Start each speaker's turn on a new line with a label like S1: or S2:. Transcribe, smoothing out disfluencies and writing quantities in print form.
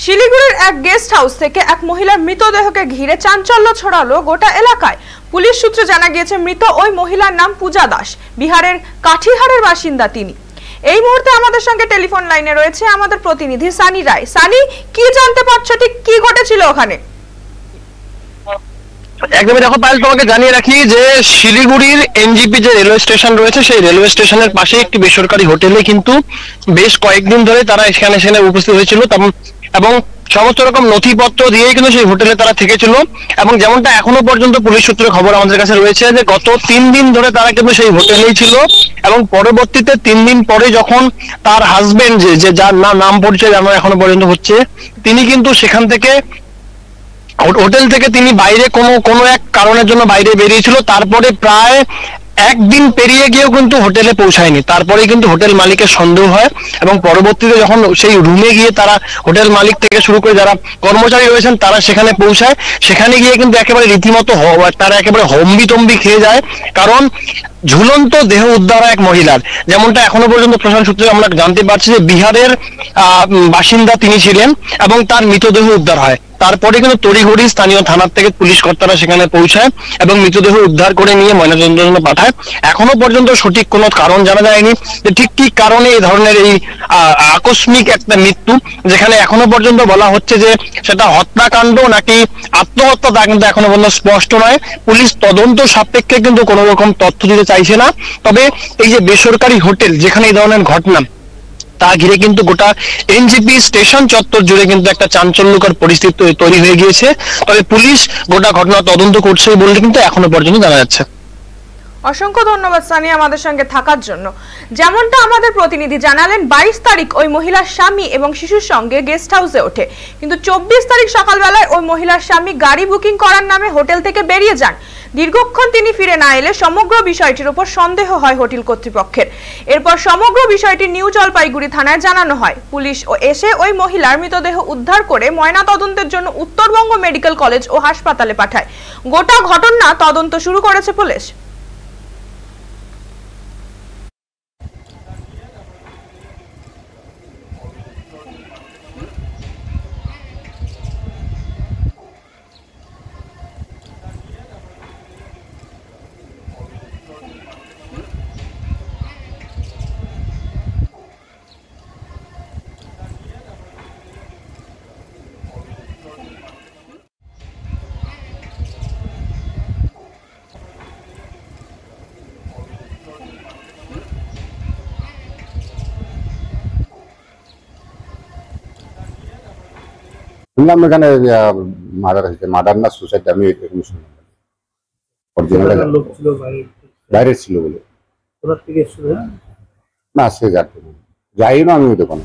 S1: শিলিগুড়ির এক guest house থেকে এক মহিলার মৃতদেহকে ঘিরে চাঞ্চল্য ছড়ালো গোটা এলাকায়। পুলিশ সূত্রে জানা গিয়েছে মৃত ওই মহিলার নাম পূজা দাস, বিহারের কাঠিহারের বাসিন্দা তিনি। এই মুহূর্তে আমাদের সঙ্গে টেলিফোন লাইনে রয়েছে আমাদের প্রতিনিধি সানি রায়। সানি, কি জানতে পারছো, ঠিক কি ঘটেছিল ওখানে?
S2: একদমই দেখো পায়েল, তোমাকে জানিয়ে রাখি যে শিলিগুড়ির এনজিপি যে রেলওয়ে স্টেশন রয়েছে সেই রেলওয়ে স্টেশনের পাশে একটি বেসরকারি হোটেলে কিন্তু বেশ কয়েকদিন ধরে তারা এখানে উপস্থিত হয়েছিল এবং সমস্ত রকম নথিপত্র দিয়ে কিন্তু সেই হোটেলে তারা থেকেছিল। এবং যেমনটা এখনো পর্যন্ত পুলিশ সূত্রে খবর আমাদের কাছে রয়েছে যে গত 3 দিন ধরে তারা কিন্তু সেই হোটেলেই ছিল এবং পরবর্তীতে 3 দিন পরে যখন তার হাজবেন্ড যে যার নাম পরিচয় জানা এখনো পর্যন্ত হচ্ছে, তিনি কিন্তু সেখান থেকে হোটেল থেকে তিনি বাইরে কোনো এক কারণের জন্য বাইরে বেরিয়েছিল। তারপরে প্রায় একদিন পেরিয়ে গিয়েও কিন্তু হোটেলে পৌঁছায়নি। তারপরে কিন্তু হোটেল মালিকের সন্দেহ হয় এবং পরবর্তীতে যখন সেই রুমে গিয়ে তারা হোটেল মালিক থেকে শুরু করে যারা কর্মচারী রয়েছেন তারা সেখানে পৌঁছায়, সেখানে গিয়ে কিন্তু একেবারে রীতিমতো তারা একেবারে হম্বিতম্বি খেয়ে যায়। কারণ ঝুলন্ত দেহ উদ্ধার হয় এক মহিলার। যেমনটা এখনো পর্যন্ত প্রশাসন সূত্রে আমরা জানতে পারছি যে বিহারের বাসিন্দা তিনি ছিলেন এবং তার মৃতদেহ উদ্ধার হয়। তারপরে কিন্তু তড়িঘড়ি স্থানীয় থানার থেকে পুলিশ কর্তারা সেখানে পৌঁছায় এবং মৃতদেহ উদ্ধার করে নিয়ে ময়নাতদন্তের জন্য পাঠায়। এখনো পর্যন্ত সঠিক কোনো কারণ জানা যায়নি যে ঠিক কি কারণে এই ধরনের এই আকস্মিক একটা মৃত্যু, যেখানে এখনো পর্যন্ত বলা হচ্ছে যে সেটা হত্যাকাণ্ড নাকি আত্মহত্যা তা কিন্তু এখনো পর্যন্ত স্পষ্ট নয়। পুলিশ তদন্ত সাপেক্ষে কিন্তু কোনো রকম তথ্য দিতে চাইছে না। তবে এই যে বেসরকারি হোটেল যেখানে এই ধরনের ঘটনা, তা ঘিরে কিন্তু গোটা এনজিপি স্টেশন চত্বর জুড়ে কিন্তু একটা চাঞ্চল্যকর পরিস্থিতি তৈরি হয়ে গিয়েছে। তবে পুলিশ গোটা ঘটনা তদন্ত করছে বলে কিন্তু এখনো পর্যন্ত জানা যাচ্ছে।
S1: অসংখ্য ধন্যবাদ সানি আমাদের সঙ্গে থাকার জন্য। যেমনটা আমাদের প্রতিনিধি জানালেন, 22 তারিখ ওই মহিলার স্বামী এবং শিশুর সঙ্গে গেস্ট হাউসে ওঠে, কিন্তু 24 তারিখ সকালবেলায় ওই মহিলার স্বামী গাড়ি বুকিং করার নামে হোটেল থেকে বেরিয়ে যান। দীর্ঘক্ষণ তিনি ফিরে না এলে সমগ্র বিষয়টির উপর সন্দেহ হয় হোটেল কর্তৃপক্ষের। এরপর সমগ্র বিষয়টি নিউ জলপাইগুড়ি থানায় জানানো হয়। পুলিশ এসে ওই মহিলার মৃতদেহ উদ্ধার করে ময়নাতদন্তের জন্য উত্তরবঙ্গ মেডিকেল কলেজ ও হাসপাতালে পাঠায়। গোটা ঘটনা তদন্ত শুরু করেছে পুলিশ।
S3: শুনলাম এখানে মার্ডার হয়েছে, মার্ডার না সুসাইড, আমি এরকম শুনলাম। বাইরে ছিল বলে না, সে যাই না, আমি দোকানে